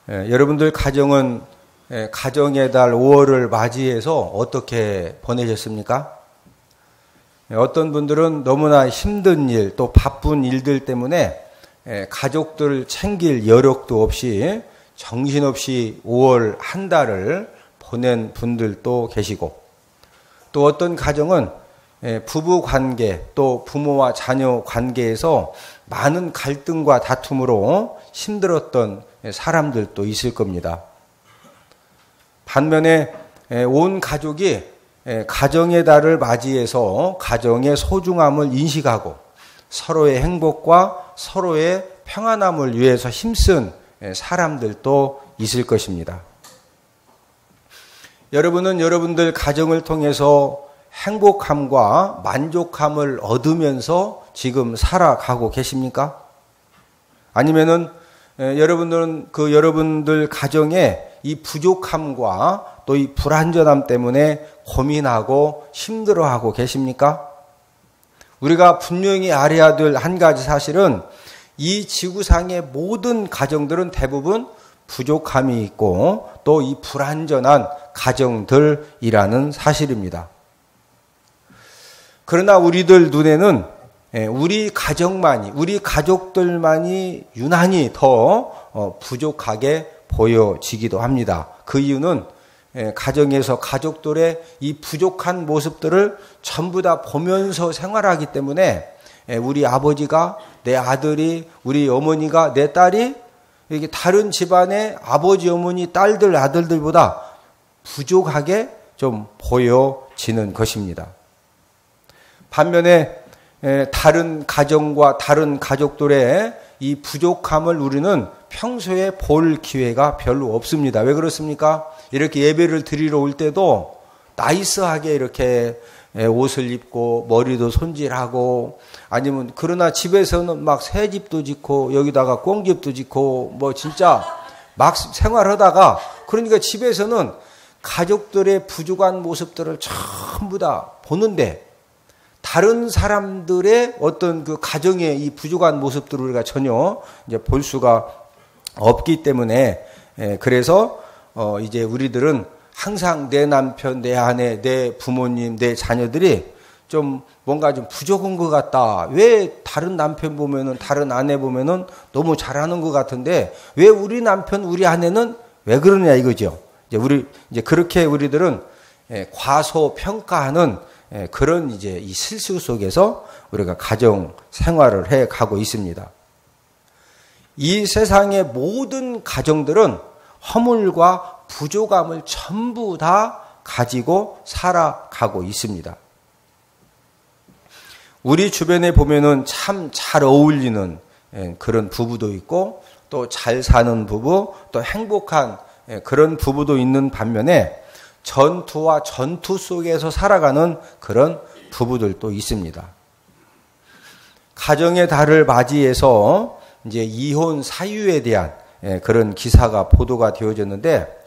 여러분들 가정은 가정의 달 5월을 맞이해서 어떻게 보내셨습니까? 어떤 분들은 너무나 힘든 일, 또 바쁜 일들 때문에 가족들 챙길 여력도 없이 정신없이 5월 한 달을 보낸 분들도 계시고, 또 어떤 가정은 부부 관계, 또 부모와 자녀 관계에서 많은 갈등과 다툼으로 힘들었던 사람들도 있을 겁니다. 반면에 온 가족이 가정의 달을 맞이해서 가정의 소중함을 인식하고 서로의 행복과 서로의 평안함을 위해서 힘쓴 사람들도 있을 것입니다. 여러분은 여러분들 가정을 통해서 행복함과 만족함을 얻으면서 지금 살아가고 계십니까? 아니면은 여러분들은 여러분들 가정에 이 부족함과 또 이 불완전함 때문에 고민하고 힘들어하고 계십니까? 우리가 분명히 알아야 될 한 가지 사실은 이 지구상의 모든 가정들은 대부분 부족함이 있고 또 이 불완전한 가정들이라는 사실입니다. 그러나 우리들 눈에는 우리 가정만이, 우리 가족들만이 유난히 더 부족하게 보여지기도 합니다. 그 이유는 가정에서 가족들의 이 부족한 모습들을 전부 다 보면서 생활하기 때문에 우리 아버지가, 내 아들이, 우리 어머니가, 내 딸이 이렇게 다른 집안의 아버지, 어머니, 딸들, 아들들보다 부족하게 좀 보여지는 것입니다. 반면에 다른 가정과 다른 가족들의 이 부족함을 우리는 평소에 볼 기회가 별로 없습니다. 왜 그렇습니까? 이렇게 예배를 드리러 올 때도 나이스하게 이렇게 옷을 입고 머리도 손질하고, 아니면 그러나 집에서는 막 새집도 짓고 여기다가 꽁집도 짓고 뭐 진짜 막 생활하다가, 그러니까 집에서는 가족들의 부족한 모습들을 전부 다 보는데 다른 사람들의 어떤 그 가정의 이 부족한 모습들을 우리가 전혀 이제 볼 수가 없기 때문에, 그래서 이제 우리들은 항상 내 남편, 내 아내, 내 부모님, 내 자녀들이 좀 뭔가 좀 부족한 것 같다. 왜 다른 남편 보면은, 다른 아내 보면은 너무 잘하는 것 같은데 왜 우리 남편, 우리 아내는 왜 그러냐 이거죠. 이제 그렇게 우리들은 과소평가하는 그런 이제 이 실수 속에서 우리가 가정 생활을 해 가고 있습니다. 이 세상의 모든 가정들은 허물과 부족함을 전부 다 가지고 살아가고 있습니다. 우리 주변에 보면은 참 잘 어울리는 그런 부부도 있고, 또 잘 사는 부부, 또 행복한 그런 부부도 있는 반면에 전투와 전투 속에서 살아가는 그런 부부들도 있습니다. 가정의 달을 맞이해서 이제 이혼 사유에 대한 그런 기사가 보도가 되어졌는데,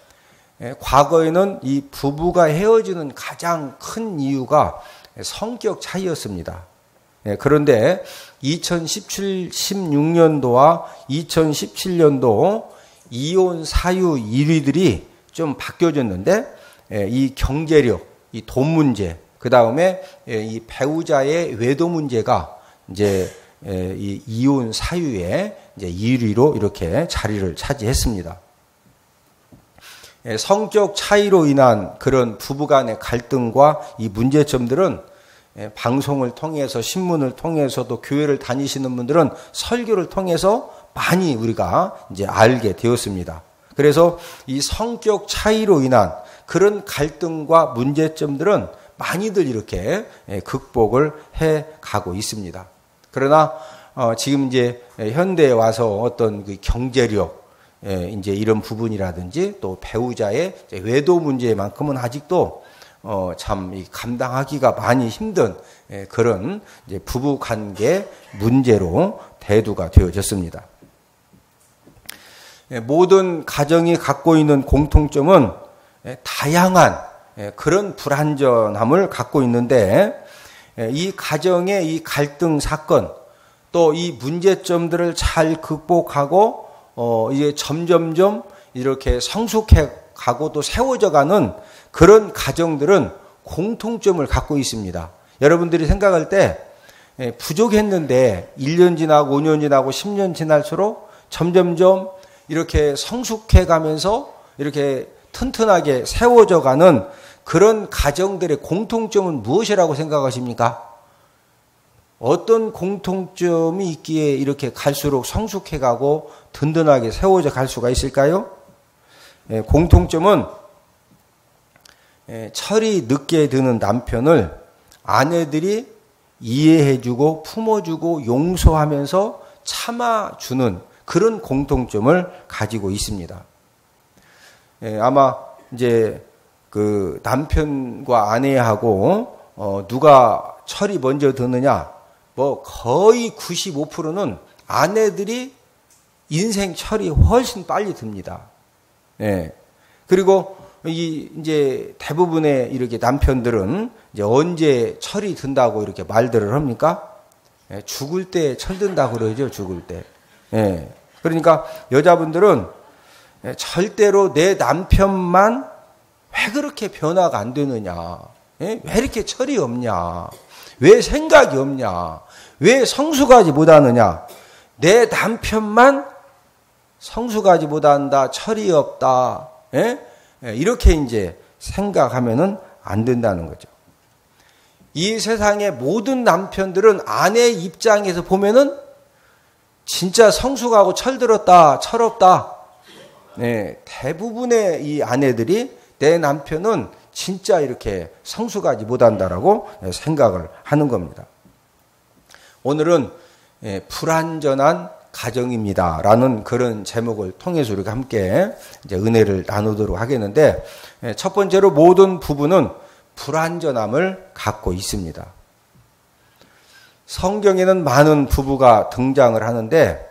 과거에는 이 부부가 헤어지는 가장 큰 이유가 성격 차이였습니다. 그런데 2017, 16년도와 2017년도 이혼 사유 1위들이 좀 바뀌어졌는데, 이 경제력, 이 돈 문제, 그 다음에 이 배우자의 외도 문제가 이제 이 이혼 사유의 이제 1위로 이렇게 자리를 차지했습니다. 성격 차이로 인한 그런 부부간의 갈등과 이 문제점들은 방송을 통해서, 신문을 통해서도, 교회를 다니시는 분들은 설교를 통해서 많이 우리가 이제 알게 되었습니다. 그래서 이 성격 차이로 인한 그런 갈등과 문제점들은 많이들 이렇게 극복을 해 가고 있습니다. 그러나 지금 이제 현대에 와서 어떤 그 경제력, 이제 이런 부분이라든지 또 배우자의 외도 문제만큼은 아직도 참 감당하기가 많이 힘든 그런 이제 부부 관계 문제로 대두가 되어졌습니다. 모든 가정이 갖고 있는 공통점은 다양한 그런 불완전함을 갖고 있는데, 이 가정의 이 갈등 사건, 또 이 문제점들을 잘 극복하고 이제 점점점 이렇게 성숙해 가고 또 세워져 가는 그런 가정들은 공통점을 갖고 있습니다. 여러분들이 생각할 때 부족했는데 1년 지나고 5년 지나고 10년 지날수록 점점점 이렇게 성숙해 가면서 이렇게 튼튼하게 세워져 가는 그런 가정들의 공통점은 무엇이라고 생각하십니까? 어떤 공통점이 있기에 이렇게 갈수록 성숙해 가고 든든하게 세워져 갈 수가 있을까요? 공통점은 철이 늦게 드는 남편을 아내들이 이해해주고 품어주고 용서하면서 참아주는 그런 공통점을 가지고 있습니다. 아마 이제 그 남편과 아내하고 누가 철이 먼저 드느냐, 뭐 거의 95%는 아내들이 인생 철이 훨씬 빨리 듭니다. 그리고 이제 대부분의 이렇게 남편들은 이제 언제 철이 든다고 이렇게 말들을 합니까? 죽을 때 철든다고 그러죠, 죽을 때. 그러니까 여자분들은 절대로 내 남편만 왜 그렇게 변화가 안 되느냐? 왜 이렇게 철이 없냐? 왜 생각이 없냐? 왜 성숙하지 못하느냐? 내 남편만 성숙하지 못한다, 철이 없다. 이렇게 이제 생각하면은 안 된다는 거죠. 이 세상의 모든 남편들은 아내 입장에서 보면은 진짜 성숙하고 철들었다, 철없다. 대부분의 이 아내들이 내 남편은 진짜 이렇게 성숙하지 못한다라고 생각을 하는 겁니다. 오늘은 불완전한 가정입니다라는 그런 제목을 통해서 우리가 함께 이제 은혜를 나누도록 하겠는데, 첫 번째로 모든 부부는 불완전함을 갖고 있습니다. 성경에는 많은 부부가 등장을 하는데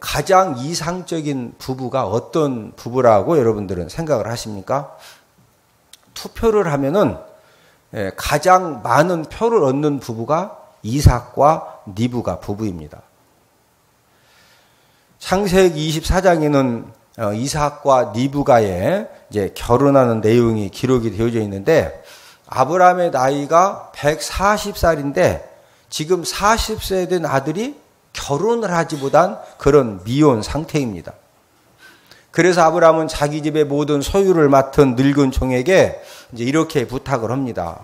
가장 이상적인 부부가 어떤 부부라고 여러분들은 생각을 하십니까? 투표를 하면은 가장 많은 표를 얻는 부부가 이삭과 리브가 부부입니다. 창세기 24장에는 이삭과 리브가의 이제 결혼하는 내용이 기록이 되어져 있는데, 아브라함의 나이가 140살인데 지금 40세 된 아들이 결혼을 하지 못한 그런 미혼 상태입니다. 그래서 아브라함은 자기 집의 모든 소유를 맡은 늙은 종에게 이제 이렇게 부탁을 합니다.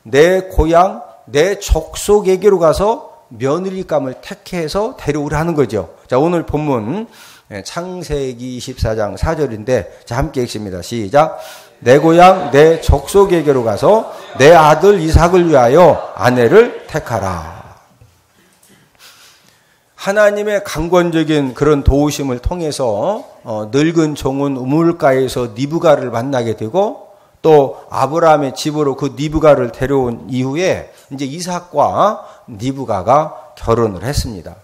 내 고향, 내 족속에게로 가서 며느리감을 택해서 데려오라는 거죠. 자, 오늘 본문 창세기 24장 4절인데, 자, 함께 읽습니다. 시작. 내 고향, 내 족속에게로 가서 내 아들 이삭을 위하여 아내를 택하라. 하나님의 강권적인 그런 도우심을 통해서 늙은 종은 우물가에서 리브가를 만나게 되고, 또 아브라함의 집으로 그 리브가를 데려온 이후에 이제 이삭과 리브가가 결혼을 했습니다.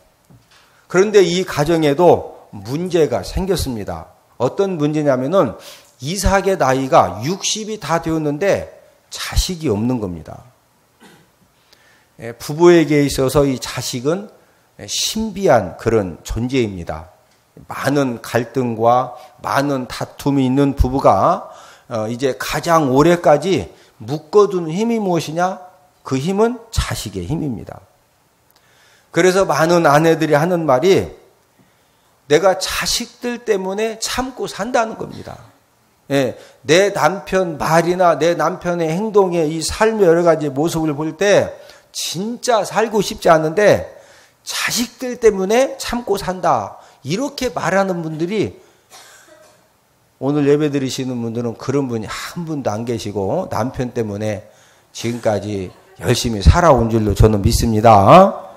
그런데 이 가정에도 문제가 생겼습니다. 어떤 문제냐면은 이삭의 나이가 60이 다 되었는데 자식이 없는 겁니다. 부부에게 있어서 이 자식은 신비한 그런 존재입니다. 많은 갈등과 많은 다툼이 있는 부부가 이제 가장 오래까지 묶어두는 힘이 무엇이냐? 그 힘은 자식의 힘입니다. 그래서 많은 아내들이 하는 말이 내가 자식들 때문에 참고 산다는 겁니다. 내 남편 말이나 내 남편의 행동의 이 삶의 여러 가지 모습을 볼 때 진짜 살고 싶지 않은데 자식들 때문에 참고 산다. 이렇게 말하는 분들이, 오늘 예배 드리시는 분들은 그런 분이 한 분도 안 계시고 남편 때문에 지금까지 열심히 살아온 줄로 저는 믿습니다.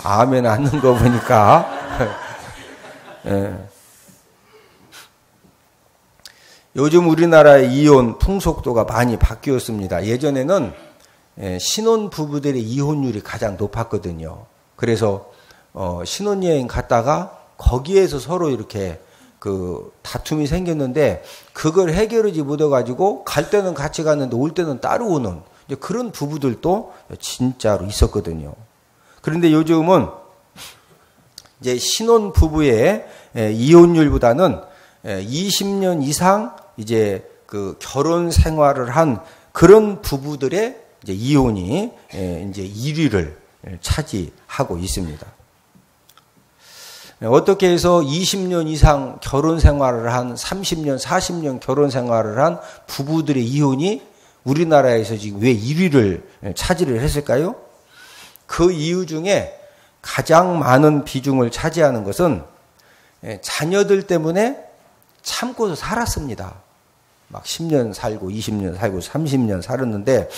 아멘 않는 거 보니까. 요즘 우리나라의 이혼 풍속도가 많이 바뀌었습니다. 예전에는 신혼 부부들의 이혼율이 가장 높았거든요. 그래서 신혼여행 갔다가 거기에서 서로 이렇게 그 다툼이 생겼는데 그걸 해결하지 못해가지고 갈 때는 같이 갔는데 올 때는 따로 오는 그런 부부들도 진짜로 있었거든요. 그런데 요즘은 이제 신혼 부부의 이혼율보다는 20년 이상 이제 그 결혼 생활을 한 그런 부부들의 이제 이혼이 이제 1위를 차지하고 있습니다. 어떻게 해서 20년 이상 결혼 생활을 한 30년, 40년 결혼 생활을 한 부부들의 이혼이 우리나라에서 지금 왜 1위를 차지를 했을까요? 그 이유 중에 가장 많은 비중을 차지하는 것은 자녀들 때문에 참고서 살았습니다. 막 10년 살고 20년 살고 30년 살았는데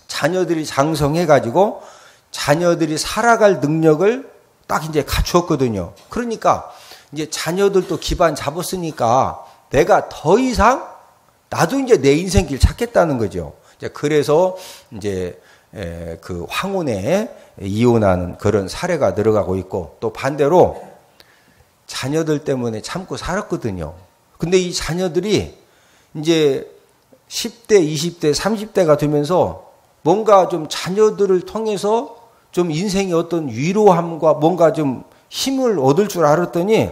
자녀들이 장성해가지고 자녀들이 살아갈 능력을 딱 이제 갖추었거든요. 그러니까 이제 자녀들도 기반 잡았으니까 내가 더 이상 나도 이제 내 인생길 찾겠다는 거죠. 그래서 이제 그 황혼에 이혼하는 그런 사례가 늘어가고 있고 또 반대로 자녀들 때문에 참고 살았거든요. 근데 이 자녀들이 이제 10대, 20대, 30대가 되면서 뭔가 좀 자녀들을 통해서 좀 인생의 어떤 위로함과 뭔가 좀 힘을 얻을 줄 알았더니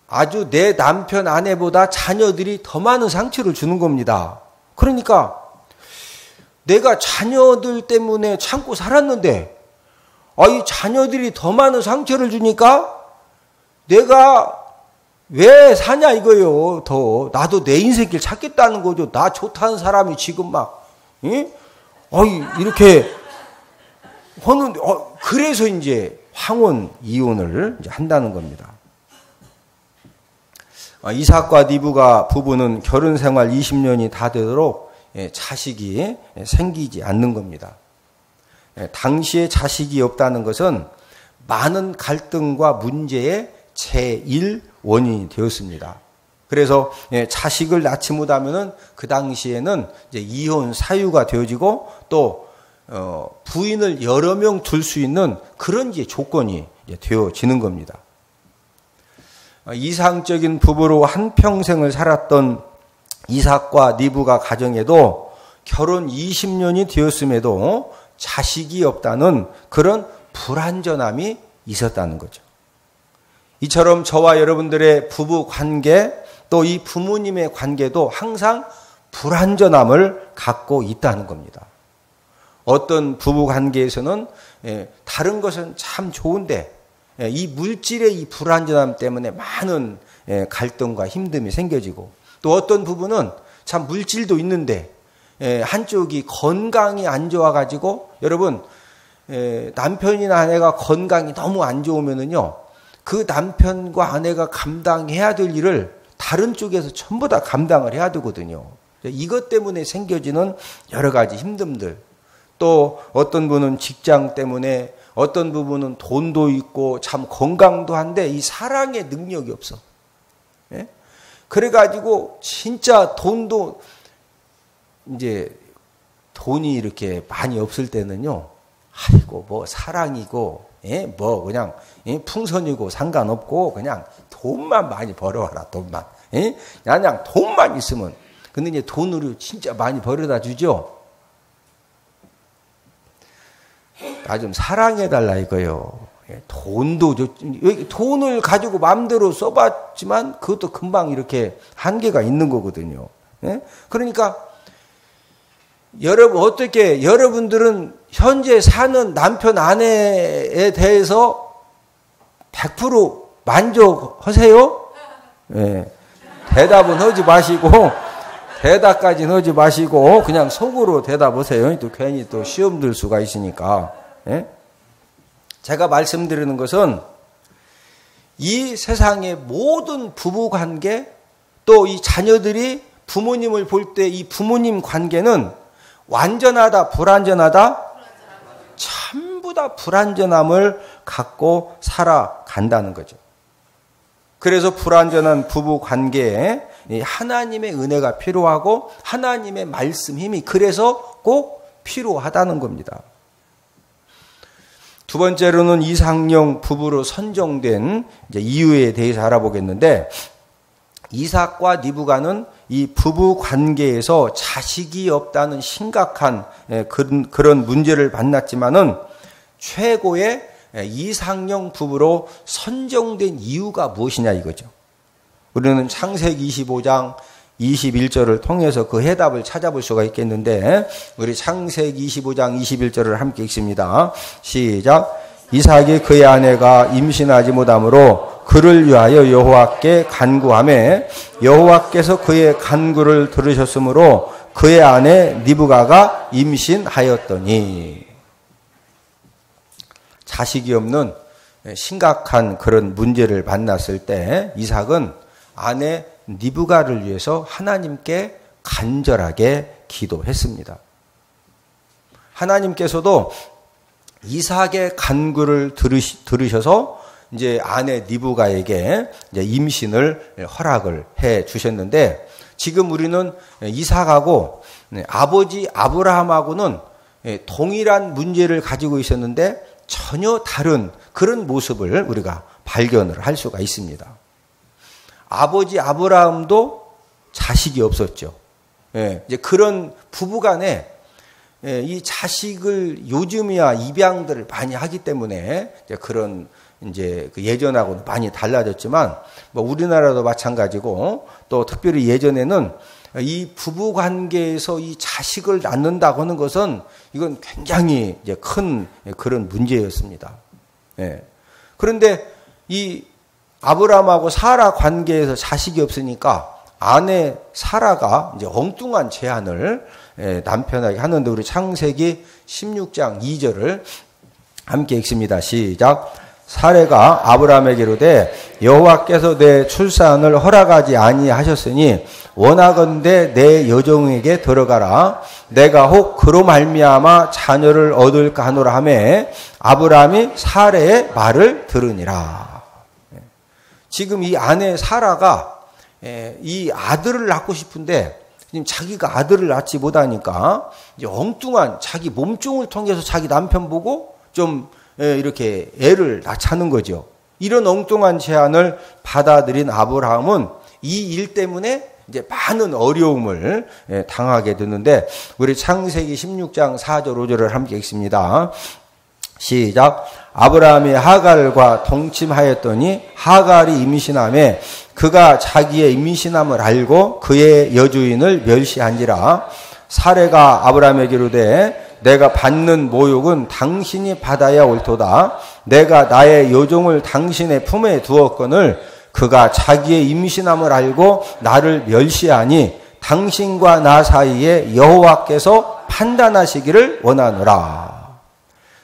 아주 내 남편, 아내보다 자녀들이 더 많은 상처를 주는 겁니다. 그러니까 내가 자녀들 때문에 참고 살았는데 이 자녀들이 더 많은 상처를 주니까 내가 왜 사냐 이거요. 더 나도 내 인생길 찾겠다는 거죠. 나 좋다는 사람이 지금 막 이렇게 하는데 그래서 이제 황혼 이혼을 이제 한다는 겁니다. 이삭과 리브가 부부는 결혼 생활 20년이 다 되도록 자식이 생기지 않는 겁니다. 당시에 자식이 없다는 것은 많은 갈등과 문제의 제1 원인이 되었습니다. 그래서 자식을 낳지 못하면은 그 당시에는 이제 이혼 사유가 되어지고 또 부인을 여러 명 둘 수 있는 그런 이제 조건이 이제 되어지는 겁니다. 이상적인 부부로 한평생을 살았던 이삭과 리브가 가정에도 결혼 20년이 되었음에도 자식이 없다는 그런 불완전함이 있었다는 거죠. 이처럼 저와 여러분들의 부부 관계 또 이 부모님의 관계도 항상 불완전함을 갖고 있다는 겁니다. 어떤 부부 관계에서는 다른 것은 참 좋은데 이 물질의 이 불완전함 때문에 많은 갈등과 힘듦이 생겨지고 또 어떤 부부는 참 물질도 있는데 한쪽이 건강이 안 좋아가지고 여러분 남편이나 아내가 건강이 너무 안 좋으면은요 그 남편과 아내가 감당해야 될 일을 다른 쪽에서 전부 다 감당을 해야 되거든요. 이것 때문에 생겨지는 여러 가지 힘듦들 또 어떤 분은 직장 때문에 어떤 부분은 돈도 있고 참 건강도 한데 이 사랑의 능력이 없어. 예? 그래가지고 진짜 돈도 이제 돈이 이렇게 많이 없을 때는요. 아이고 뭐 사랑이고 뭐 그냥 풍선이고 상관없고 그냥 돈만 많이 벌어와라 돈만. 그냥 돈만 있으면. 근데 이제 돈으로 진짜 많이 벌어다 주죠. 나 좀 사랑해달라 이거요. 돈도 돈을 가지고 마음대로 써봤지만 그것도 금방 이렇게 한계가 있는 거거든요. 그러니까 어떻게 여러분들은 현재 사는 남편 아내에 대해서 100% 만족하세요? 대답은 하지 마시고 대답까지는 하지 마시고 그냥 속으로 대답하세요. 또 괜히 또 시험 들 수가 있으니까. 제가 말씀드리는 것은 이 세상의 모든 부부관계 또 이 자녀들이 부모님을 볼 때 이 부모님 관계는 완전하다 불완전하다? 전부 다 불완전함을 갖고 살아간다는 거죠. 그래서 불완전한 부부관계에 하나님의 은혜가 필요하고 하나님의 말씀 힘이 그래서 꼭 필요하다는 겁니다. 두 번째로는 이상형 부부로 선정된 이유에 대해서 알아보겠는데 이삭과 리브가는 이 부부 관계에서 자식이 없다는 심각한 그런 문제를 만났지만은 최고의 이상형 부부로 선정된 이유가 무엇이냐 이거죠. 우리는 창세기 25장 21절을 통해서 그 해답을 찾아볼 수가 있겠는데 우리 창세기 25장 21절을 함께 읽습니다. 시작. 이삭이 그의 아내가 임신하지 못하므로 그를 위하여 여호와께 간구하매 여호와께서 그의 간구를 들으셨으므로 그의 아내 리브가가 임신하였더니. 자식이 없는 심각한 그런 문제를 만났을 때 이삭은 아내 리브가를 위해서 하나님께 간절하게 기도했습니다. 하나님께서도 이삭의 간구를 들으셔서 이제 아내 리브가에게 이제 임신을 허락을 해 주셨는데 지금 우리는 이삭하고 아버지 아브라함하고는 동일한 문제를 가지고 있었는데 전혀 다른 그런 모습을 우리가 발견을 할 수가 있습니다. 아버지 아브라함도 자식이 없었죠. 이제 그런 부부간에 이 자식을 요즘이야 입양들을 많이 하기 때문에 이제 그런 이제 그 예전하고는 많이 달라졌지만 뭐 우리나라도 마찬가지고 또 특별히 예전에는 이 부부 관계에서 이 자식을 낳는다고 하는 것은 이건 굉장히 이제 큰 그런 문제였습니다. 그런데 이 아브라함하고 사라 관계에서 자식이 없으니까 아내 사라가 이제 엉뚱한 제안을 남편에게 하는데 우리 창세기 16장 2절을 함께 읽습니다. 시작. 사레가 아브라함에게 이르되 여호와께서 내 출산을 허락하지 아니하셨으니 원하건대 내 여종에게 들어가라. 내가 혹 그로 말미암아 자녀를 얻을까 하노라 하매 아브라함이 사레의 말을 들으니라. 지금 이 아내 사라가 이 아들을 낳고 싶은데 지금 자기가 아들을 낳지 못하니까 이제 엉뚱한 자기 몸종을 통해서 자기 남편 보고 좀 이렇게 애를 낳자는 거죠. 이런 엉뚱한 제안을 받아들인 아브라함은 이 일 때문에 이제 많은 어려움을 당하게 되는데 우리 창세기 16장 4절 5절을 함께 읽습니다. 시작. 아브라함이 하갈과 동침하였더니 하갈이 임신하매 그가 자기의 임신함을 알고 그의 여주인을 멸시한지라. 사레가 아브라함에게 이르되 내가 받는 모욕은 당신이 받아야 옳도다. 내가 나의 여종을 당신의 품에 두었거늘 그가 자기의 임신함을 알고 나를 멸시하니 당신과 나 사이에 여호와께서 판단하시기를 원하노라.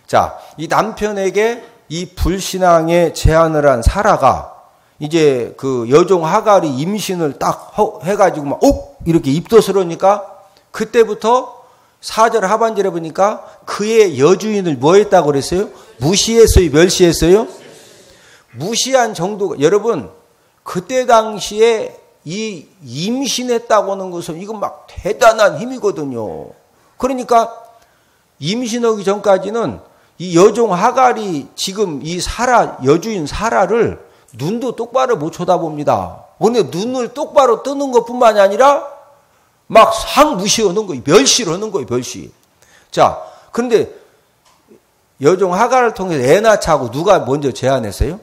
자, 이 남편에게 이 불신앙의 제안을 한 사라가 이제 그 여종 하갈이 임신을 딱 해가지고 막 이렇게 입덧스러우니까 그때부터 4절 하반절에 보니까 그의 여주인을 뭐 했다고 그랬어요? 무시했어요? 멸시했어요? 무시한 정도가, 여러분, 그때 당시에 이 임신했다고 하는 것은 이건 막 대단한 힘이거든요. 그러니까 임신하기 전까지는 이 여종 하갈이 지금 이 사라, 여주인 사라를 눈도 똑바로 못 쳐다봅니다. 근데 눈을 똑바로 뜨는 것 뿐만이 아니라 막 상 무시하는 거예요. 멸시를 하는 거예요, 멸시. 자, 그런데 여종 하갈을 통해서 애 낳자고 누가 먼저 제안했어요?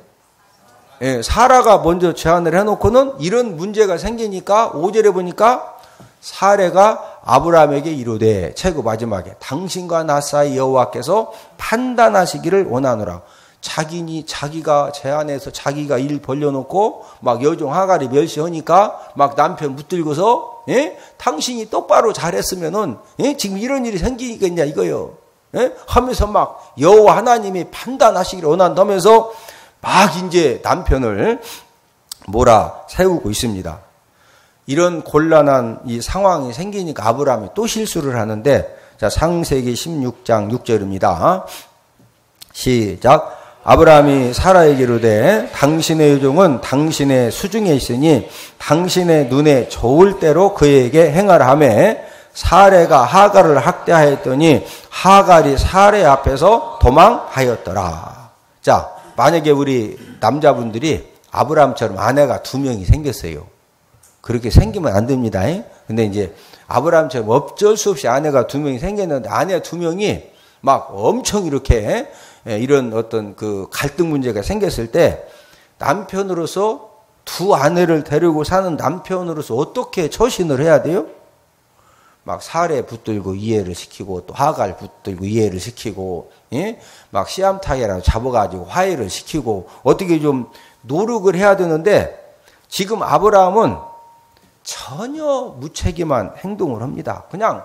사라가 먼저 제안을 해놓고는 이런 문제가 생기니까 5절에 보니까 사레가 아브라함에게 이르되 최고 마지막에 당신과 나 사이 여호와께서 판단하시기를 원하노라. 자기가 제안해서 자기가 일 벌려놓고 막 여종 하갈이 멸시하니까 막 남편 붙들고서 당신이 똑바로 잘했으면은 지금 이런 일이 생기겠냐 이거요. 하면서 막 여호와 하나님이 판단하시기를 원한다면서 막 이제 남편을 몰아 세우고 있습니다. 이런 곤란한 이 상황이 생기니까 아브라함이 또 실수를 하는데 자, 창세기 16장 6절입니다. 시작. 아브라함이 사라에게 이르되 당신의 여종은 당신의 수중에 있으니 당신의 눈에 좋을 대로 그에게 행하라 하매 사레가 하갈을 학대하였더니 하갈이 사레 앞에서 도망하였더라. 자, 만약에 우리 남자분들이 아브라함처럼 아내가 2명이 생겼어요. 그렇게 생기면 안 됩니다. 근데 이제 아브라함처럼 어쩔 수 없이 아내가 2명이 생겼는데 아내 2명이 막 엄청 이렇게 이런 어떤 그 갈등 문제가 생겼을 때 남편으로서 두 아내를 데리고 사는 남편으로서 어떻게 처신을 해야 돼요? 막 살에 붙들고 이해를 시키고 또 하갈 붙들고 이해를 시키고 예? 막 씨암탉이라도 잡아가지고 화해를 시키고 어떻게 좀 노력을 해야 되는데 지금 아브라함은 전혀 무책임한 행동을 합니다. 그냥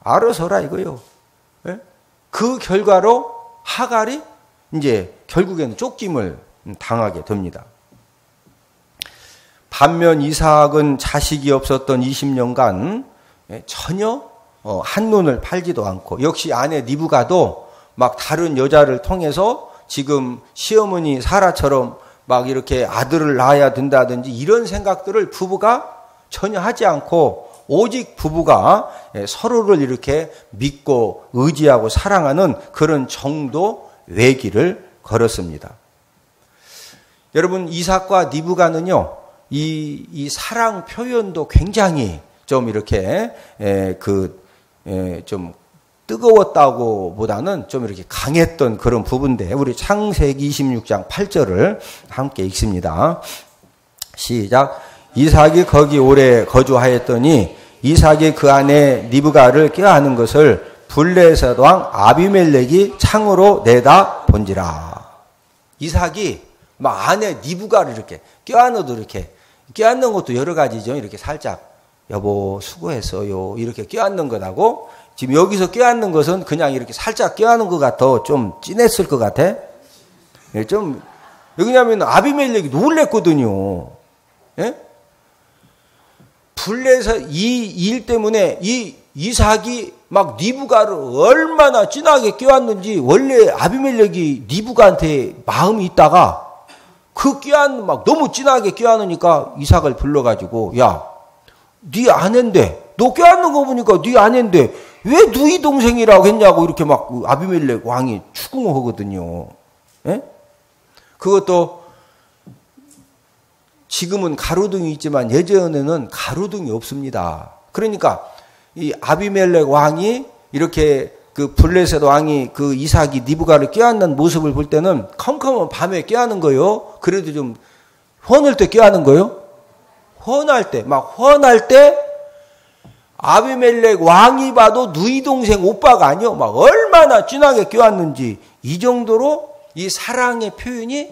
알아서라 이거요. 예? 그 결과로 하갈이 이제 결국에는 쫓김을 당하게 됩니다. 반면 이삭은 자식이 없었던 20년간 전혀 한눈을 팔지도 않고 역시 아내 리브가도 막 다른 여자를 통해서 지금 시어머니 사라처럼 막 이렇게 아들을 낳아야 된다든지 이런 생각들을 부부가 전혀 하지 않고 오직 부부가 서로를 이렇게 믿고 의지하고 사랑하는 그런 정도 외길을 걸었습니다. 여러분 이삭과 리브가는요 이 사랑 표현도 굉장히 좀 이렇게 좀 뜨거웠다고 보다는 좀 이렇게 강했던 그런 부분인데 우리 창세기 26장 8절을 함께 읽습니다. 시작. 이삭이 거기 오래 거주하였더니 이삭이 그 아내 리브가를 껴안은 것을 블레셋 왕 아비멜렉이 창으로 내다 본지라. 이삭이 막 아내 리브가를 이렇게 껴안아도 이렇게 껴안는 것도 여러 가지죠. 이렇게 살짝 여보 수고했어요 이렇게 껴안는 것하고 지금 여기서 껴안는 것은 그냥 이렇게 살짝 껴안는 것 같아 좀 진했을 것 같아. 좀 왜냐하면 아비멜렉이 놀랬거든요. 예? 블레셋 이 일 때문에 이 이삭이 막 리브가를 얼마나 진하게 껴안는지 원래 아비멜렉이 리브가한테 마음이 있다가 그 껴안 막 너무 진하게 껴안으니까 이삭을 불러가지고 야, 네 아내인데 너 껴안는 거 보니까 네 아내인데 왜 누이 동생이라고 했냐고 이렇게 막 아비멜렉 왕이 추궁하거든요. 예? 그것도 지금은 가로등이 있지만 예전에는 가로등이 없습니다. 그러니까 이 아비멜렉 왕이 이렇게 그 블레셋 왕이 그 이삭이 리브가를 껴안는 모습을 볼 때는 컴컴한 밤에 껴안는 거요. 그래도 좀 헌을 때 껴안는 거요. 헌할 때 아비멜렉 왕이 봐도 누이 동생 오빠가 아니요. 막 얼마나 진하게 껴안는지 이 정도로 이 사랑의 표현이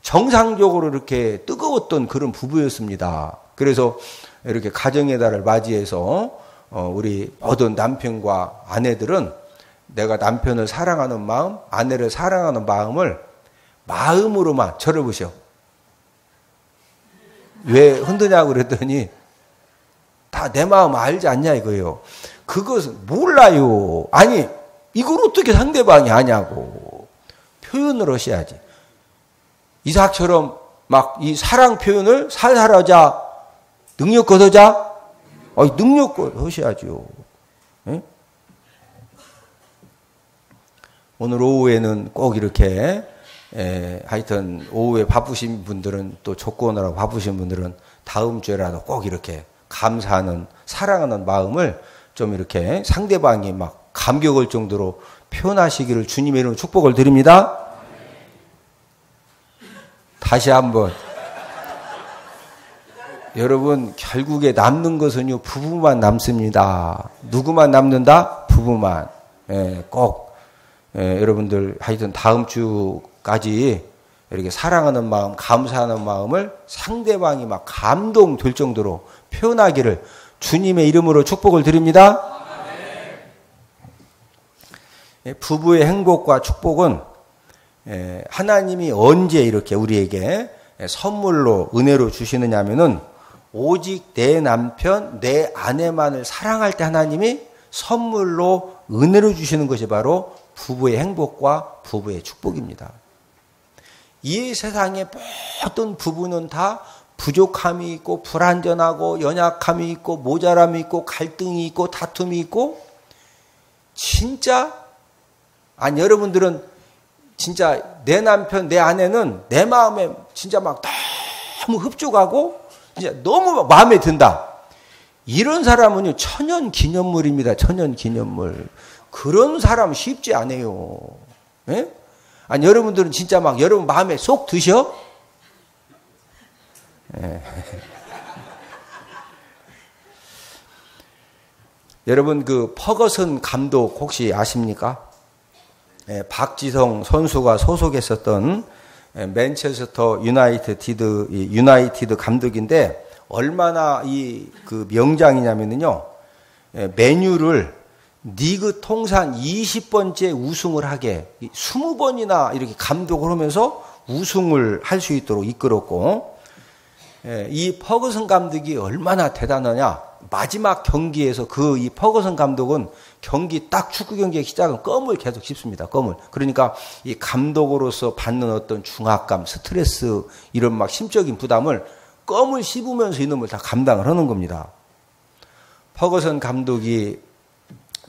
정상적으로 이렇게 뜨거웠던 그런 부부였습니다. 그래서 이렇게 가정의 달을 맞이해서 우리 모든 남편과 아내들은 내가 남편을 사랑하는 마음, 아내를 사랑하는 마음을 마음으로만 저를 보셔. 왜 흔드냐고 그랬더니 다 내 마음 알지 않냐 이거예요. 그것은 몰라요. 아니 이걸 어떻게 상대방이 아냐고. 표현을 하셔야지. 이삭처럼 막 이 사랑 표현을 살살 하자. 능력껏 하자. 능력껏 하셔야죠. 네? 오늘 오후에는 꼭 이렇게 하여튼 오후에 바쁘신 분들은 또 족구하느라고 바쁘신 분들은 다음 주에라도 꼭 이렇게 감사하는 사랑하는 마음을 좀 이렇게 상대방이 막 감격할 정도로 표현하시기를 주님의 이름으로 축복을 드립니다. 다시 한번 여러분 결국에 남는 것은요 부부만 남습니다. 누구만 남는다? 부부만. 꼭 여러분들 하여튼 다음 주까지 이렇게 사랑하는 마음, 감사하는 마음을 상대방이 막 감동될 정도로 표현하기를 주님의 이름으로 축복을 드립니다. 부부의 행복과 축복은 하나님이 언제 이렇게 우리에게 선물로 은혜로 주시느냐 하면은 오직 내 남편, 내 아내만을 사랑할 때 하나님이 선물로 은혜로 주시는 것이 바로 부부의 행복과 부부의 축복입니다. 이 세상의 모든 부부는 다 부족함이 있고 불완전하고 연약함이 있고 모자람이 있고 갈등이 있고 다툼이 있고 진짜 여러분들은 진짜 내 남편, 내 아내는 내 마음에 진짜 막 너무 흡족하고 진짜 너무 마음에 든다. 이런 사람은요 천연 기념물입니다. 천연 기념물. 그런 사람 쉽지 않아요. 예? 아니, 여러분들은 진짜 막 여러분 마음에 쏙 드셔? 예. 여러분 그 퍼거슨 감독 혹시 아십니까? 예, 박지성 선수가 소속했었던 맨체스터 유나이티드 감독인데 얼마나 이 그 명장이냐면요. 맨유를 리그 통산 20번째 우승을 하게 20번이나 이렇게 감독을 하면서 우승을 할 수 있도록 이끌었고, 이 퍼거슨 감독이 얼마나 대단하냐. 마지막 경기에서 이 퍼거슨 감독은 경기 딱 축구 경기의 시작은 껌을 계속 씹습니다. 껌을. 그러니까 이 감독으로서 받는 어떤 중압감, 스트레스 이런 막 심적인 부담을 껌을 씹으면서 이놈을 다 감당을 하는 겁니다. 퍼거슨 감독이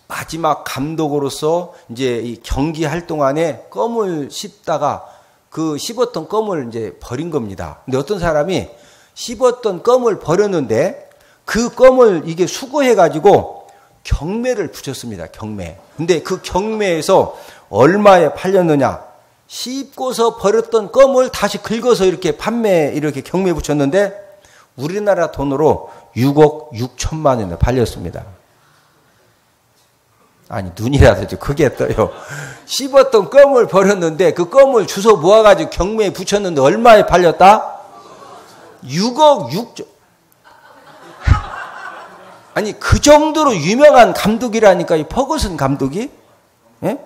마지막 감독으로서 이제 이 경기 활동 안에 껌을 씹다가 그 씹었던 껌을 이제 버린 겁니다. 근데 어떤 사람이 씹었던 껌을 버렸는데 그 껌을 이게 수거해가지고 경매를 붙였습니다. 경매. 근데 그 경매에서 얼마에 팔렸느냐? 씹고서 버렸던 껌을 다시 긁어서 이렇게 이렇게 경매에 붙였는데 우리나라 돈으로 6억 6천만 원에 팔렸습니다. 아니, 눈이라도 좀 크게 떠요. 씹었던 껌을 버렸는데 그 껌을 주워 모아가지고 경매에 붙였는데 얼마에 팔렸다? 6억 6천. 아니, 그 정도로 유명한 감독이라니까, 이 퍼거슨 감독이? 예?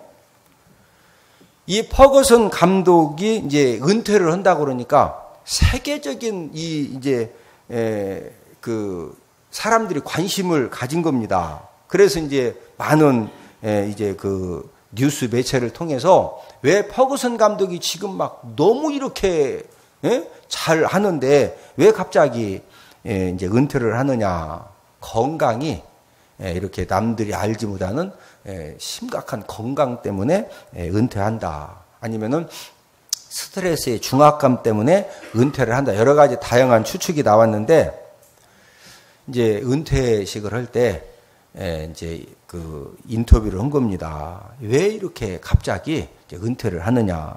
이 퍼거슨 감독이 이제 은퇴를 한다고 그러니까 세계적인 그 사람들이 관심을 가진 겁니다. 그래서 이제 많은 이제 그 뉴스 매체를 통해서 왜 퍼거슨 감독이 지금 막 너무 이렇게 잘 하는데 왜 갑자기 이제 은퇴를 하느냐. 건강이 이렇게 남들이 알지 못하는 심각한 건강 때문에 은퇴한다. 아니면은 스트레스의 중압감 때문에 은퇴를 한다. 여러 가지 다양한 추측이 나왔는데 이제 은퇴식을 할 때 이제 그 인터뷰를 한 겁니다. 왜 이렇게 갑자기 이제 은퇴를 하느냐.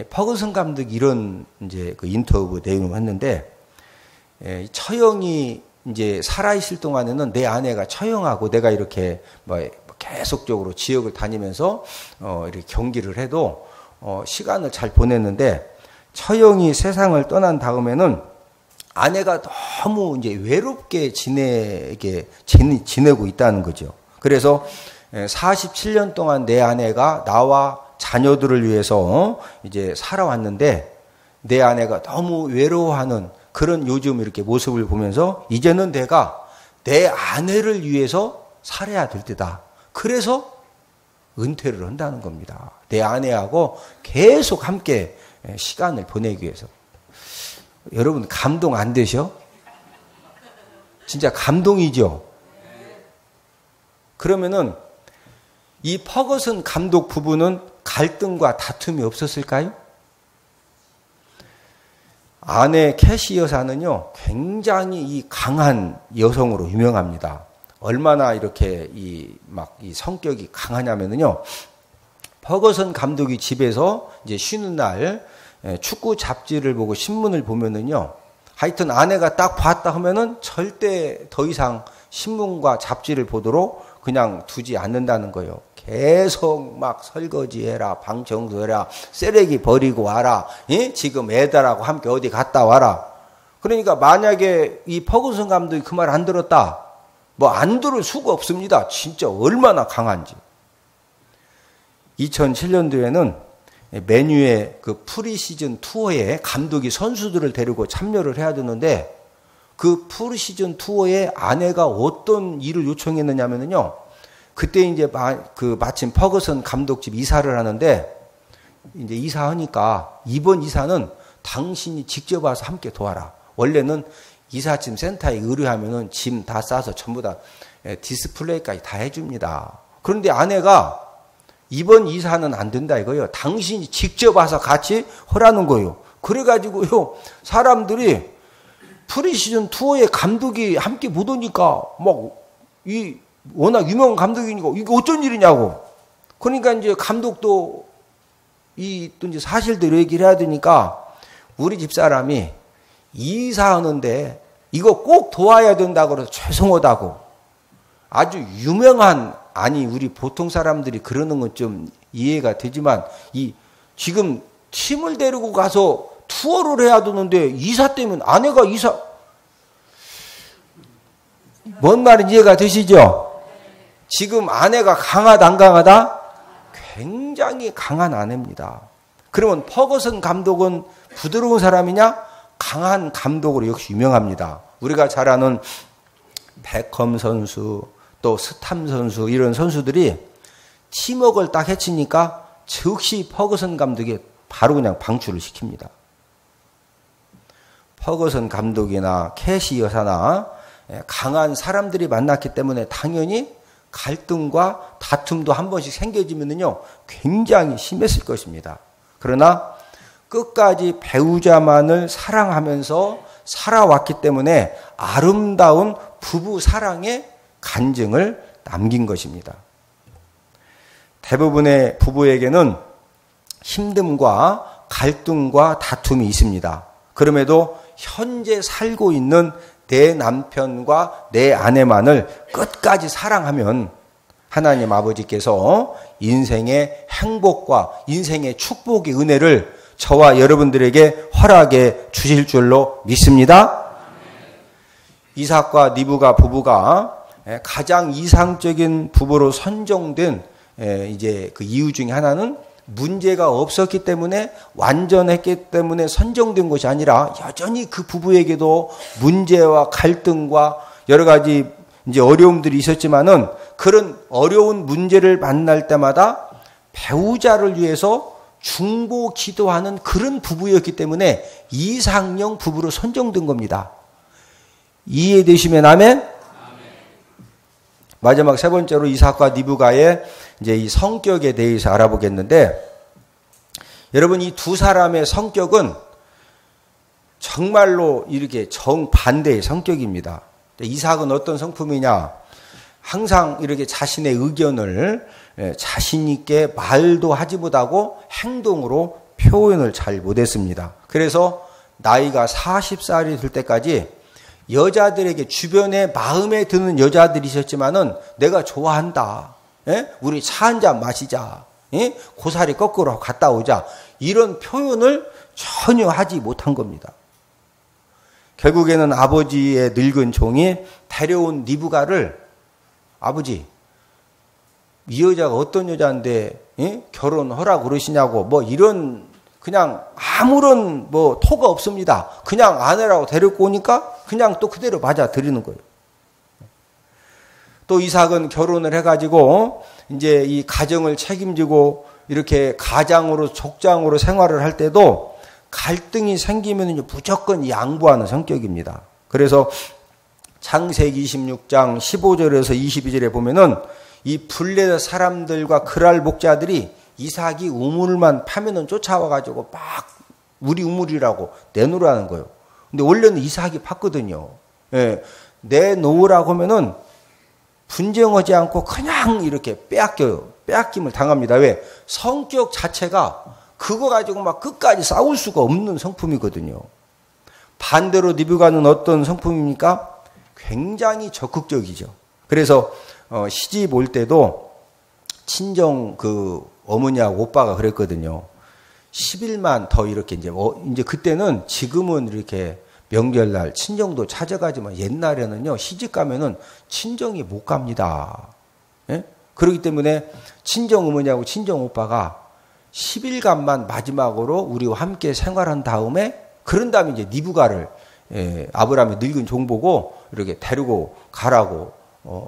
퍼거슨 감독이 이런 이제 그 인터뷰 내용을 했는데 처형이 이제 살아있을 동안에는 내 아내가 처형하고 내가 이렇게 뭐 계속적으로 지역을 다니면서 이렇게 경기를 해도 시간을 잘 보냈는데 처형이 세상을 떠난 다음에는 아내가 너무 이제 외롭게 지내고 있다는 거죠. 그래서 47년 동안 내 아내가 나와 자녀들을 위해서 이제 살아왔는데 내 아내가 너무 외로워하는 그런 요즘 이렇게 모습을 보면서 이제는 내가 내 아내를 위해서 살아야 될 때다. 그래서 은퇴를 한다는 겁니다. 내 아내하고 계속 함께 시간을 보내기 위해서. 여러분 감동 안 되셔? 진짜 감동이죠? 그러면은 이 퍼거슨 감독 부부는 갈등과 다툼이 없었을까요? 아내 캐시 여사는요, 굉장히 이 강한 여성으로 유명합니다. 얼마나 이렇게 이 성격이 강하냐면요, 퍼거슨 감독이 집에서 이제 쉬는 날 축구 잡지를 보고 신문을 보면은요, 하여튼 아내가 딱 봤다 하면은 절대 더 이상 신문과 잡지를 보도록 그냥 두지 않는다는 거예요. 계속 막 설거지해라, 방 청소해라, 쓰레기 버리고 와라, 지금 애들하고 함께 어디 갔다 와라. 그러니까 만약에 이 퍼거슨 감독이 그 말 안 들었다, 뭐 안 들을 수가 없습니다. 진짜 얼마나 강한지. 2007년도에는 맨유의 그 프리시즌 투어에 감독이 선수들을 데리고 참여를 해야 되는데 그 프리시즌 투어에 아내가 어떤 일을 요청했느냐면요. 그때 이제 마침 퍼거슨 감독 집 이사를 하는데 이제 이사하니까 이번 이사는 당신이 직접 와서 함께 도와라. 원래는 이삿짐 센터에 의뢰하면은 짐 다 싸서 전부 다 디스플레이까지 다 해줍니다. 그런데 아내가 이번 이사는 안 된다 이거예요. 당신이 직접 와서 같이 하라는 거예요. 그래가지고요, 사람들이 프리시즌 투어에 감독이 함께 못 오니까 워낙 유명한 감독이니까 이게 어쩐 일이냐고. 그러니까 이제 감독도 또 이제 사실대로 얘기를 해야 되니까 우리 집사람이 이사하는데 이거 꼭 도와야 된다고 그래서 죄송하다고 아주 유명한, 아니 우리 보통 사람들이 그러는 건 좀 이해가 되지만 지금 팀을 데리고 가서 투어를 해야 되는데 이사 때문에 아내가 뭔 말인지 이해가 되시죠? 지금 아내가 강하다 안 강하다? 굉장히 강한 아내입니다. 그러면 퍼거슨 감독은 부드러운 사람이냐? 강한 감독으로 역시 유명합니다. 우리가 잘 아는 베컴 선수, 또 스탐 선수, 이런 선수들이 팀워크를 딱 해치니까 즉시 퍼거슨 감독이 바로 그냥 방출을 시킵니다. 퍼거슨 감독이나 캐시 여사나 강한 사람들이 만났기 때문에 당연히 갈등과 다툼도 한 번씩 생겨지면요 굉장히 심했을 것입니다. 그러나 끝까지 배우자만을 사랑하면서 살아왔기 때문에 아름다운 부부 사랑의 간증을 남긴 것입니다. 대부분의 부부에게는 힘듦과 갈등과 다툼이 있습니다. 그럼에도 현재 살고 있는 내 남편과 내 아내만을 끝까지 사랑하면 하나님 아버지께서 인생의 행복과 인생의 축복의 은혜를 저와 여러분들에게 허락해 주실 줄로 믿습니다. 이삭과 리브가 부부가 가장 이상적인 부부로 선정된 이제 그 이유 중에 하나는 문제가 없었기 때문에, 완전했기 때문에 선정된 것이 아니라 여전히 그 부부에게도 문제와 갈등과 여러 가지 이제 어려움들이 있었지만은 그런 어려운 문제를 만날 때마다 배우자를 위해서 중보 기도하는 그런 부부였기 때문에 이상형 부부로 선정된 겁니다. 이해되시면 아멘? 마지막 세 번째로 이삭과 리브가의 이제 이 성격에 대해서 알아보겠는데, 여러분 이 두 사람의 성격은 정말로 이렇게 정반대의 성격입니다. 이삭은 어떤 성품이냐? 항상 이렇게 자신의 의견을 자신 있게 말도 하지 못하고 행동으로 표현을 잘 못했습니다. 그래서 나이가 40살이 될 때까지 여자들에게, 주변에 마음에 드는 여자들이 있었지만은 내가 좋아한다. 우리 차 한잔 마시자. 고사리 거꾸로 갔다 오자. 이런 표현을 전혀 하지 못한 겁니다. 결국에는 아버지의 늙은 종이 데려온 리브가를, 아버지, 이 여자가 어떤 여자인데 결혼하라고 그러시냐고, 뭐 이런 그냥 아무런 뭐 토가 없습니다. 그냥 아내라고 데리고 오니까 그냥 또 그대로 맞아들이는 거예요. 또 이삭은 결혼을 해가지고 이제 이 가정을 책임지고 이렇게 가장으로, 족장으로 생활을 할 때도 갈등이 생기면 무조건 양보하는 성격입니다. 그래서 창세기 26장 15절에서 22절에 보면은 이 블레 사람들과 그랄 목자들이 이삭이 우물만 파면은 쫓아와가지고 막 우리 우물이라고 내놓으라는 거예요. 근데 원래는 이삭이 팠거든요. 내놓으라고 하면은 분쟁하지 않고 그냥 이렇게 빼앗겨요. 빼앗김을 당합니다. 왜? 성격 자체가 그거 가지고 막 끝까지 싸울 수가 없는 성품이거든요. 반대로 리브가는 어떤 성품입니까? 굉장히 적극적이죠. 그래서 시집 올 때도 친정 그 어머니하고 오빠가 그랬거든요. 10일만 더 이렇게 이제 그때는, 지금은 이렇게 명절날 친정도 찾아가지만 옛날에는요, 시집 가면은 친정이 못 갑니다. 그렇기 때문에 친정 어머니하고 친정 오빠가 10일간만 마지막으로 우리와 함께 생활한 다음에, 그런 다음에 이제 리브가를 아브라함의 늙은 종 보고 이렇게 데리고 가라고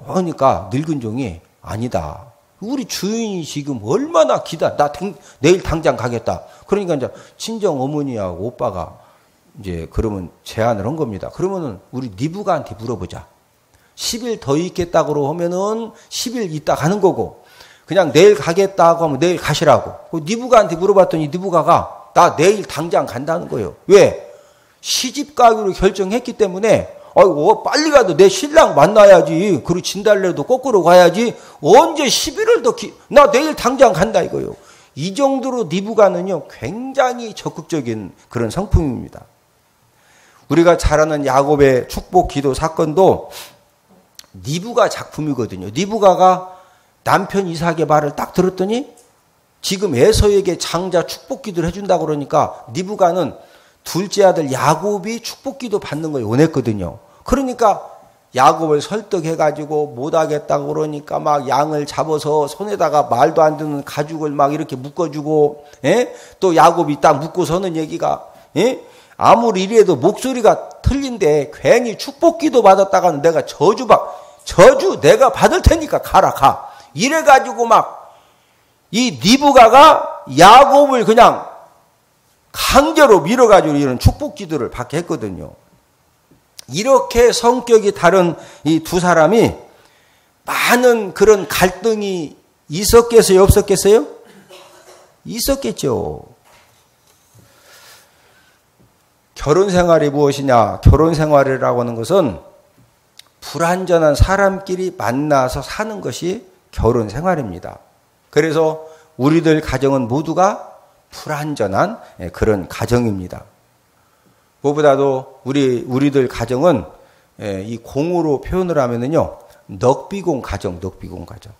하니까 늙은 종이 아니다. 우리 주인이 지금 얼마나 내일 당장 가겠다. 그러니까 이제 친정 어머니하고 오빠가 이제 그러면 제안을 한 겁니다. 그러면은 우리 리브가한테 물어보자. 10일 더 있겠다고 하면은 10일 있다 가는 거고, 그냥 내일 가겠다고 하면 내일 가시라고. 리브가한테 물어봤더니 리브가가 나 내일 당장 간다는 거예요. 왜? 시집 가기로 결정했기 때문에 아이고 빨리 가도 내 신랑 만나야지. 그리고 진달래도 거꾸로 가야지. 언제 11월 나 내일 당장 간다 이거요. 이 정도로 리브가는요 굉장히 적극적인 그런 성품입니다. 우리가 잘 아는 야곱의 축복 기도 사건도 리브가 작품이거든요. 리브가가 남편 이삭의 말을 딱 들었더니 지금 에서에게 장자 축복 기도를 해준다고 그러니까 리브가는 둘째 아들 야곱이 축복 기도 받는 걸 원했거든요. 그러니까 야곱을 설득해가지고 못하겠다고 그러니까 막 양을 잡아서 손에다가 말도 안 듣는 가죽을 막 이렇게 묶어주고, 또 야곱이 딱 묶고서는 얘기가, 아무리 이래도 목소리가 틀린데 괜히 축복 기도 받았다가는 내가 저주 내가 받을 테니까 가라. 이래가지고 막 이 리브가가 야곱을 그냥 강제로 밀어가지고 이런 축복 기도를 받게 했거든요. 이렇게 성격이 다른 이 두 사람이 많은 그런 갈등이 있었겠어요? 없었겠어요? 있었겠죠. 결혼 생활이 무엇이냐? 결혼 생활이라고 하는 것은 불완전한 사람끼리 만나서 사는 것이 결혼 생활입니다. 그래서 우리들 가정은 모두가 불완전한 그런 가정입니다. 무엇보다도 우리들 가정은 이 공으로 표현을 하면은요, 넉비공 가정.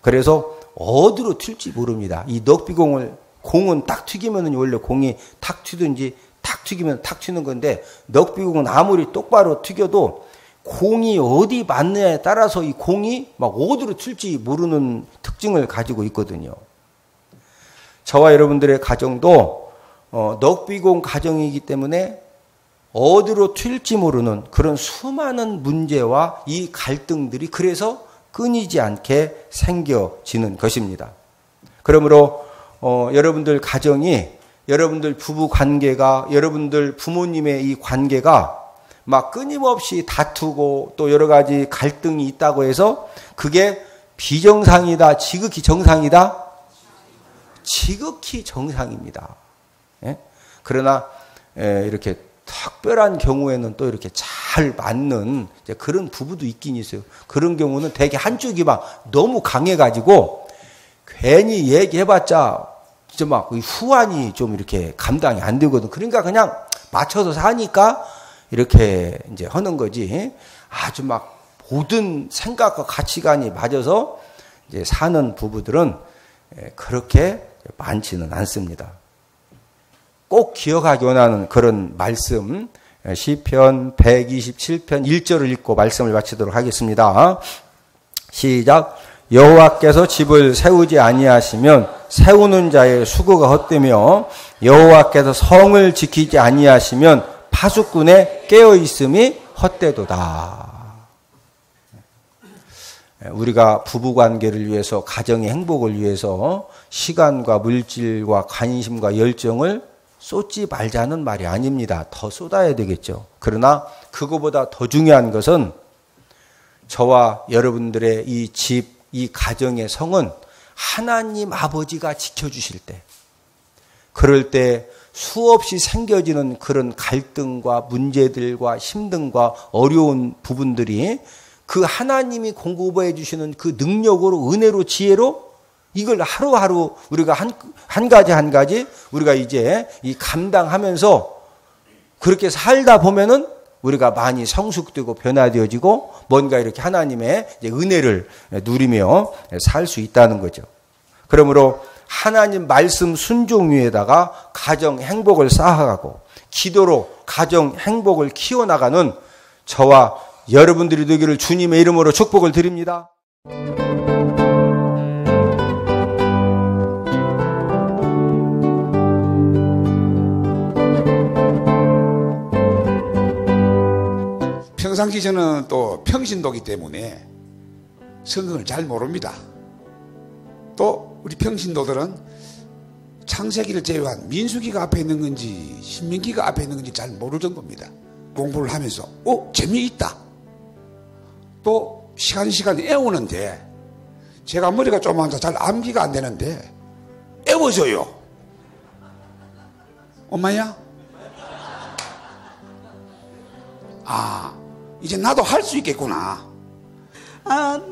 그래서 어디로 튈지 모릅니다. 이 공은 딱 튀기면은 원래 공이 탁 튀든지 탁 튀기면 탁 튀는 건데, 넉비공은 아무리 똑바로 튀겨도 공이 어디 맞느냐에 따라서 이 공이 막 어디로 튈지 모르는 특징을 가지고 있거든요. 저와 여러분들의 가정도 넉비공 가정이기 때문에 어디로 튈지 모르는 그런 수많은 문제와 이 갈등들이 그래서 끊이지 않게 생겨지는 것입니다. 그러므로 여러분들 가정이, 여러분들 부부 관계가, 여러분들 부모님의 이 관계가 막 끊임없이 다투고 또 여러 가지 갈등이 있다고 해서 그게 비정상이다, 지극히 정상이다? 지극히 정상입니다. 그러나 이렇게 특별한 경우에는 또 이렇게 잘 맞는 그런 부부도 있긴 있어요. 그런 경우는 되게 한쪽이 막 너무 강해가지고 괜히 얘기해봤자 진짜 막 후환이 좀 이렇게 감당이 안 되거든. 그러니까 그냥 맞춰서 사니까 이렇게 이제 하는 거지. 아주 막 모든 생각과 가치관이 맞아서 이제 사는 부부들은 그렇게 많지는 않습니다. 꼭 기억하기 원하는 그런 말씀, 시편 127편 1절을 읽고 말씀을 마치도록 하겠습니다. 시작. 여호와께서 집을 세우지 아니하시면 세우는 자의 수고가 헛되며 여호와께서 성을 지키지 아니하시면 파수꾼의 깨어있음이 헛되도다. 우리가 부부관계를 위해서, 가정의 행복을 위해서 시간과 물질과 관심과 열정을 쏟지 말자는 말이 아닙니다. 더 쏟아야 되겠죠. 그러나 그거보다 더 중요한 것은 저와 여러분들의 이 집, 이 가정의 성은 하나님 아버지가 지켜주실 때, 그럴 때 수없이 생겨지는 그런 갈등과 문제들과 힘듦과 어려운 부분들이 그 하나님이 공급해 주시는 그 능력으로, 은혜로, 지혜로 이걸 하루하루 우리가 한 가지 우리가 이제 이 감당하면서 그렇게 살다 보면은 우리가 많이 성숙되고 변화되어지고 뭔가 이렇게 하나님의 은혜를 누리며 살 수 있다는 거죠. 그러므로 하나님 말씀 순종 위에다가 가정 행복을 쌓아가고 기도로 가정 행복을 키워나가는 저와 여러분들이 되기를 주님의 이름으로 축복을 드립니다. 평상시 저는 또 평신도기 때문에 성경을 잘 모릅니다. 또 우리 평신도들은 창세기를 제외한 민수기가 앞에 있는 건지 신명기가 앞에 있는 건지 잘 모를 정도입니다. 공부를 하면서 재미있다. 또 시간 애우는데 제가 머리가 조그만서 잘 암기가 안 되는데 애워져요. 엄마야? 이제 나도 할 수 있겠구나.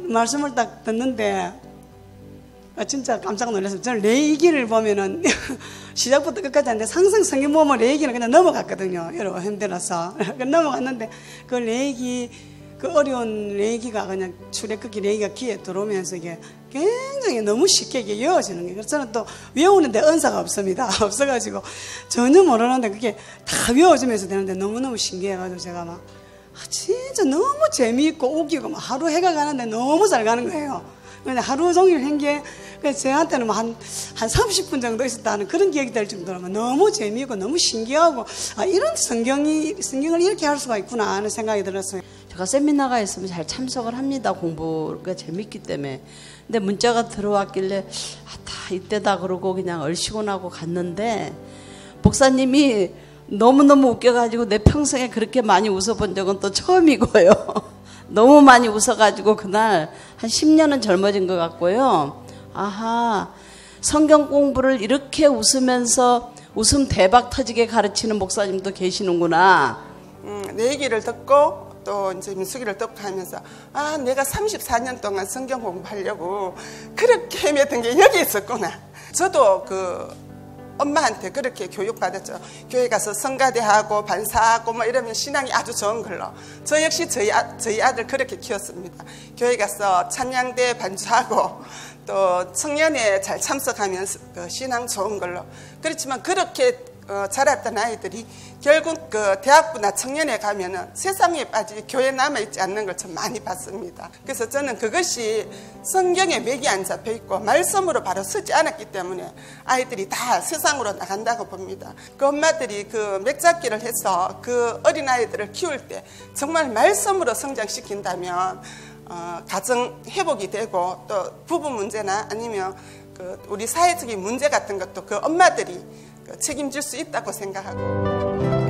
말씀을 딱 듣는데 진짜 깜짝 놀랐어요. 저는 레이기를 보면은 시작부터 끝까지 하는데 상상 성경 보면 레이기는 그냥 넘어갔거든요. 여러 힘들어서 넘어갔는데 그 레이기, 그 어려운 레이기가 그냥 출애굽기 레이기가 귀에 들어오면서 이게 굉장히 너무 쉽게 이게 외워지는 거예요. 그래서 저는 또 외우는데 은사가 없습니다. 없어가지고 전혀 모르는데 그게 다 외워지면서 되는데 너무너무 신기해가지고 제가 막 진짜 너무 재미있고 웃기고 막 하루 해가 가는데 너무 잘 가는 거예요. 근데 하루 종일 한 게 저한테는 뭐 한 30분 정도 있었다는 그런 기억이 될 정도로 너무 재미있고 너무 신기하고 이런 성경을 이렇게 할 수가 있구나 하는 생각이 들었어요. 제가 세미나가 있으면 잘 참석을 합니다. 공부가 재밌기 때문에. 근데 문자가 들어왔길래 다 이때다 그러고 그냥 얼씨곤하고 갔는데 목사님이 너무너무 웃겨가지고 내 평생에 그렇게 많이 웃어본 적은 또 처음이고요. 너무 많이 웃어가지고 그날 한 10년은 젊어진 것 같고요. 아하, 성경 공부를 이렇게 웃으면서 웃음 대박 터지게 가르치는 목사님도 계시는구나. 내 얘기를 듣고 또 이제 민숙이를 듣고 하면서 내가 34년 동안 성경 공부하려고 그렇게 헤맸던 게 여기 있었구나. 저도 엄마한테 그렇게 교육받았죠. 교회 가서 성가대하고 반사하고 뭐 이러면 신앙이 아주 좋은 걸로. 저 역시 저희 아들 그렇게 키웠습니다. 교회 가서 찬양대 반주하고 또 청년회 잘 참석하면서 신앙 좋은 걸로. 그렇지만 그렇게 자랐던 아이들이 결국 대학부나 청년회 가면은 세상에 빠지 교회에 남아있지 않는 걸 좀 많이 봤습니다. 그래서 저는 그것이 성경에 맥이 안 잡혀 있고 말씀으로 바로 서지 않았기 때문에 아이들이 다 세상으로 나간다고 봅니다. 그 엄마들이 맥 잡기를 해서 그 어린아이들을 키울 때 정말 말씀으로 성장시킨다면 가정 회복이 되고 또 부부 문제나 아니면 우리 사회적인 문제 같은 것도 그 엄마들이 책임질 수 있다고 생각하고